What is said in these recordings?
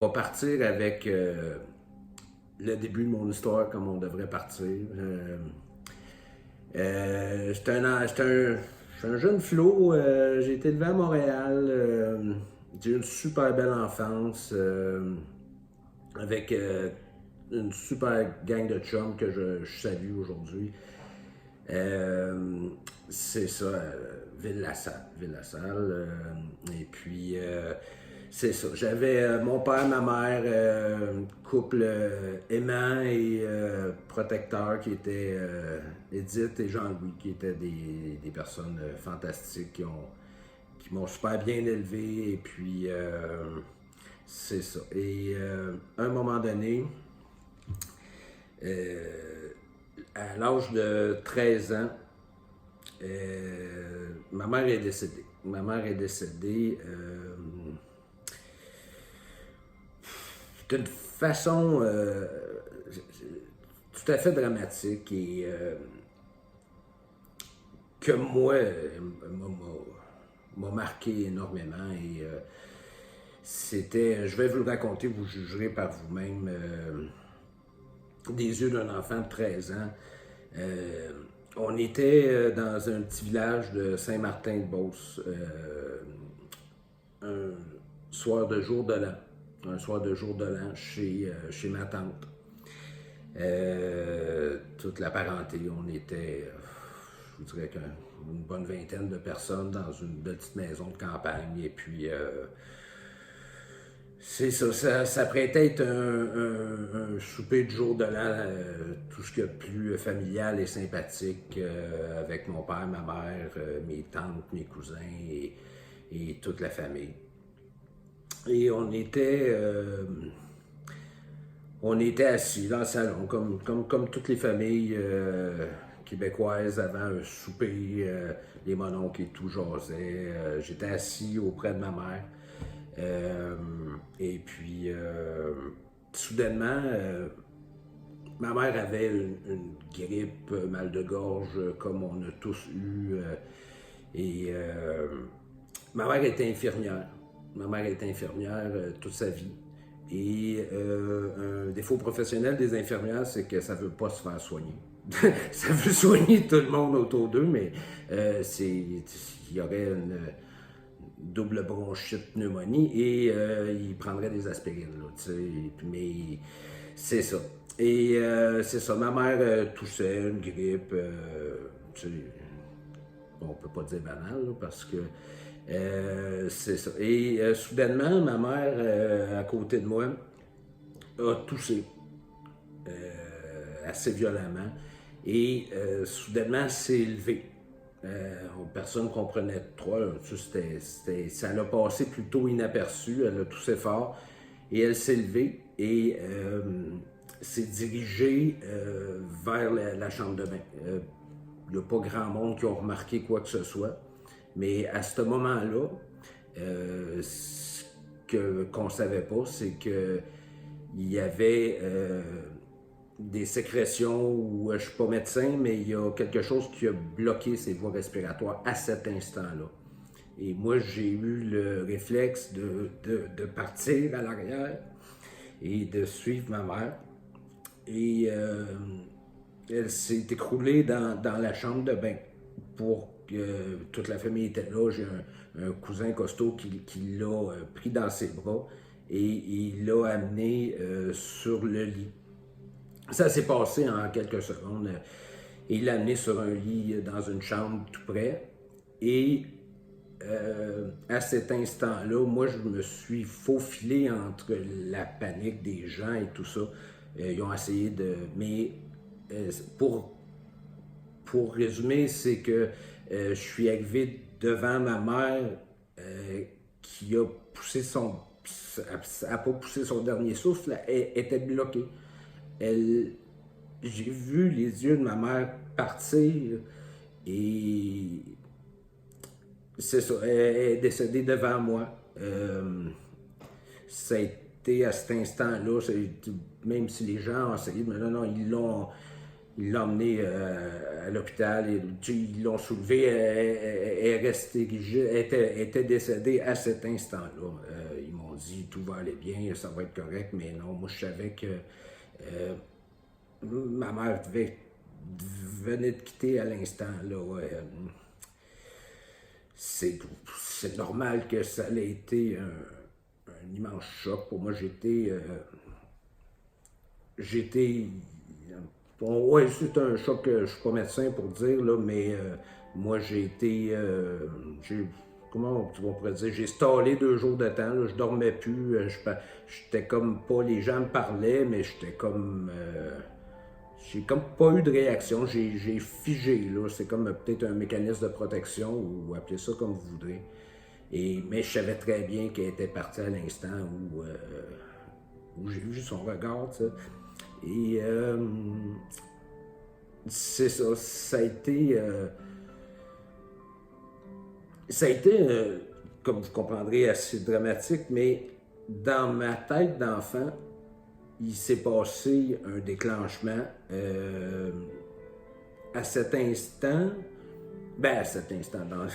On va partir avec le début de mon histoire comme on devrait partir. J'étais un jeune flot. J'ai été élevé à Montréal. J'ai eu une super belle enfance avec une super gang de chums que je salue aujourd'hui. C'est ça, Ville-la-Salle. Et puis, c'est ça. J'avais mon père, ma mère, couple aimant et protecteur qui étaient Edith et Jean-Louis, qui étaient des personnes fantastiques qui m'ont super bien élevé. Et puis, c'est ça. Et à un moment donné, à l'âge de 13 ans, ma mère est décédée. D'une façon tout à fait dramatique et que moi m'a marqué énormément. Et je vais vous le raconter, vous jugerez par vous-même, des yeux d'un enfant de 13 ans. On était dans un petit village de Saint-Martin-de-Beauce, un soir de jour de l'an. Chez ma tante. Toute la parenté, on était, je vous dirais une bonne vingtaine de personnes dans une petite maison de campagne. Et puis, c'est ça s'apprêtait à être un souper de jour de l'an, tout ce qu'il y a de plus familial et sympathique, avec mon père, ma mère, mes tantes, mes cousins et toute la famille. Et on était assis dans le salon, comme toutes les familles québécoises avant un souper, les mononcles et tout jasaient. J'étais assis auprès de ma mère. Et puis, soudainement, ma mère avait une grippe, mal de gorge, comme on a tous eu. Et ma mère était infirmière. Toute sa vie. Et un défaut professionnel des infirmières, c'est que ça ne veut pas se faire soigner. Ça veut soigner tout le monde autour d'eux, mais il y aurait une double bronchite, pneumonie, et il prendrait des aspirines, là, tu sais. Mais c'est ça. Et c'est ça, ma mère toussait, une grippe, tu sais, on peut pas dire banal, là, parce que c'est ça. Et soudainement, ma mère, à côté de moi, a toussé assez violemment et soudainement s'est levée. Personne ne comprenait trop. Ça l'a passé plutôt inaperçu. Elle a toussé fort et elle s'est levée et s'est dirigée vers la chambre de bain. Il n'y a pas grand monde qui ont remarqué quoi que ce soit. Mais à ce moment-là, ce qu'on ne savait pas, c'est qu'il y avait des sécrétions, ou je ne suis pas médecin, mais il y a quelque chose qui a bloqué ses voies respiratoires à cet instant-là. Et moi, j'ai eu le réflexe de partir à l'arrière et de suivre ma mère. Et elle s'est écroulée dans la chambre de bain pour toute la famille était là. J'ai un cousin costaud qui l'a pris dans ses bras et il l'a amené sur le lit. Ça s'est passé en quelques secondes. Il l'a amené sur un lit dans une chambre tout près. Et à cet instant-là, moi, je me suis faufilé entre la panique des gens et tout ça. Ils ont essayé de... Mais pour résumer, c'est que je suis arrivé devant ma mère qui a poussé n'a pas poussé son dernier souffle, elle était bloquée. J'ai vu les yeux de ma mère partir et c'est ça, elle est décédée devant moi. Ça a été à cet instant-là, même si les gens ont essayé, mais non, ils l'ont emmenée à l'hôpital, ils l'ont soulevée, elle est restée rigide, elle était décédée à cet instant-là. Ils m'ont dit tout va aller bien, ça va être correct, mais non, moi je savais que ma mère venait de quitter à l'instant, là. C'est normal que ça ait été un immense choc. Pour moi, bon, ouais, c'est un choc, je suis pas médecin pour dire, là, mais moi, comment on pourrait dire, j'ai stallé 2 jours de temps, là, je dormais plus, j'étais comme pas, les gens me parlaient, mais j'étais comme, j'ai comme pas eu de réaction, j'ai figé, là, c'est comme peut-être un mécanisme de protection, ou appelez ça comme vous voudrez. Mais je savais très bien qu'elle était partie à l'instant où j'ai vu son regard, tu sais. Et c'est ça, ça a été comme vous comprendrez, assez dramatique, mais dans ma tête d'enfant, il s'est passé un déclenchement à cet instant, à cet instant, dans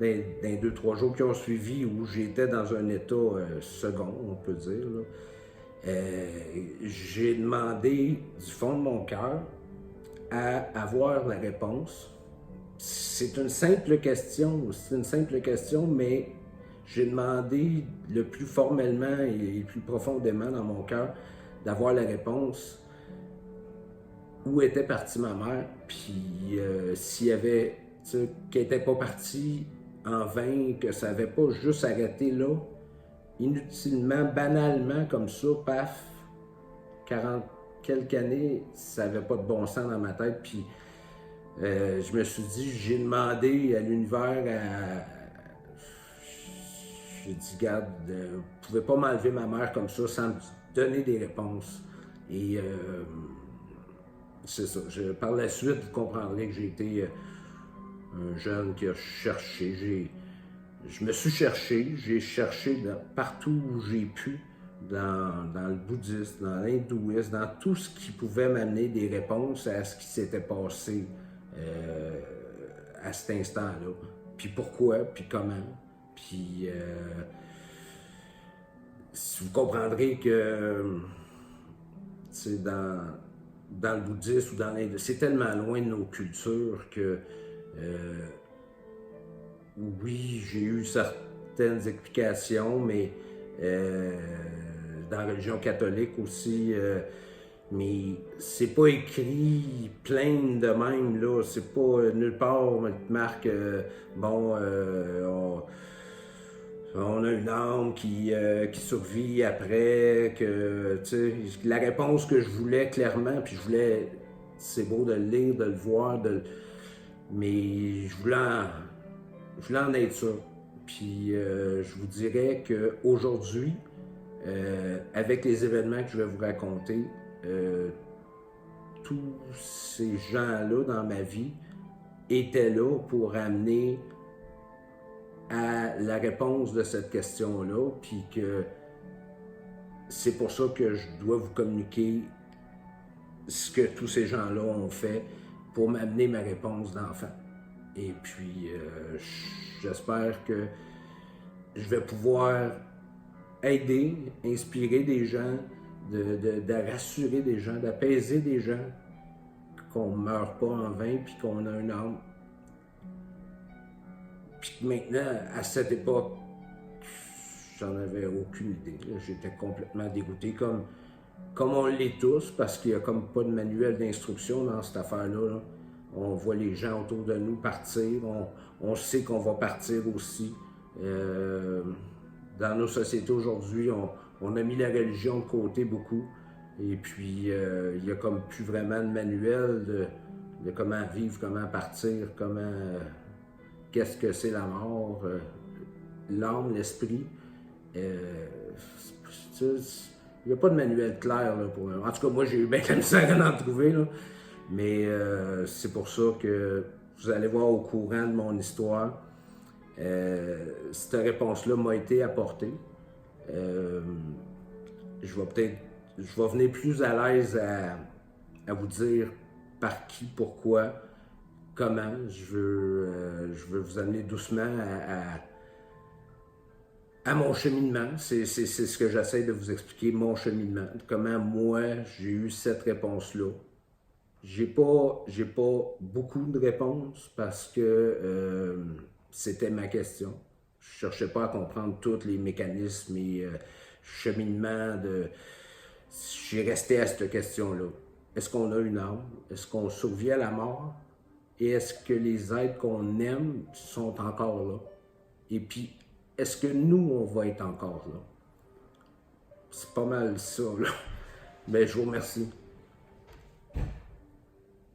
2-3 jours qui ont suivi, où j'étais dans un état second, on peut dire, là. J'ai demandé du fond de mon cœur à avoir la réponse. C'est une simple question, mais j'ai demandé le plus formellement et le plus profondément dans mon cœur d'avoir la réponse où était partie ma mère, puis s'il y avait, qu'elle n'était pas partie en vain, que ça n'avait pas juste arrêté là, inutilement, banalement, comme ça, paf, 40 quelques années, ça n'avait pas de bon sens dans ma tête, puis je me suis dit, j'ai demandé à l'univers, j'ai dit, regarde, vous ne pouvez pas m'enlever ma mère comme ça sans me donner des réponses. Et c'est ça. Par la suite, vous comprendrez que j'ai été un jeune qui a cherché. Je me suis cherché, j'ai cherché partout où j'ai pu, dans le bouddhisme, dans l'hindouisme, dans tout ce qui pouvait m'amener des réponses à ce qui s'était passé à cet instant-là. Puis pourquoi, puis comment. Puis vous comprendrez que c'est dans le bouddhisme ou dans l'hindouisme, c'est tellement loin de nos cultures que oui, j'ai eu certaines explications, mais dans la religion catholique aussi, mais c'est pas écrit plein de même, là. C'est pas nulle part, on te marque, on a une âme qui survit après, que, tu sais, la réponse que je voulais clairement, puis c'est beau de le lire, de le voir, mais je voulais en être sûr. Puis je vous dirais qu'aujourd'hui, avec les événements que je vais vous raconter, tous ces gens-là dans ma vie étaient là pour amener à la réponse de cette question-là, puis que c'est pour ça que je dois vous communiquer ce que tous ces gens-là ont fait pour m'amener ma réponse d'enfant. Et puis, j'espère que je vais pouvoir aider, inspirer des gens, de rassurer des gens, d'apaiser des gens, qu'on ne meurt pas en vain, puis qu'on a une âme. Puis maintenant, à cette époque, j'en avais aucune idée. J'étais complètement dégoûté, comme on l'est tous, parce qu'il n'y a comme pas de manuel d'instruction dans cette affaire-là, là. On voit les gens autour de nous partir, on sait qu'on va partir aussi. Dans nos sociétés aujourd'hui, on a mis la religion de côté beaucoup. Et puis, il n'y a comme plus vraiment de manuel de comment vivre, comment partir, qu'est-ce que c'est la mort, l'âme, l'esprit. Il n'y a pas de manuel clair là, pour. En tout cas, moi, j'ai eu bien la misère à en trouver, là. Mais c'est pour ça que vous allez voir au courant de mon histoire. Cette réponse-là m'a été apportée. Je vais venir plus à l'aise à vous dire par qui, pourquoi, comment. Je veux vous amener doucement à mon cheminement. C'est ce que j'essaie de vous expliquer, mon cheminement. Comment moi, j'ai eu cette réponse-là. J'ai pas beaucoup de réponses parce que c'était ma question. Je cherchais pas à comprendre tous les mécanismes et cheminements de... J'ai resté à cette question-là. Est-ce qu'on a une âme? Est-ce qu'on survit à la mort? Et est-ce que les êtres qu'on aime sont encore là? Et puis, est-ce que nous, on va être encore là? C'est pas mal ça, là. Mais je vous remercie.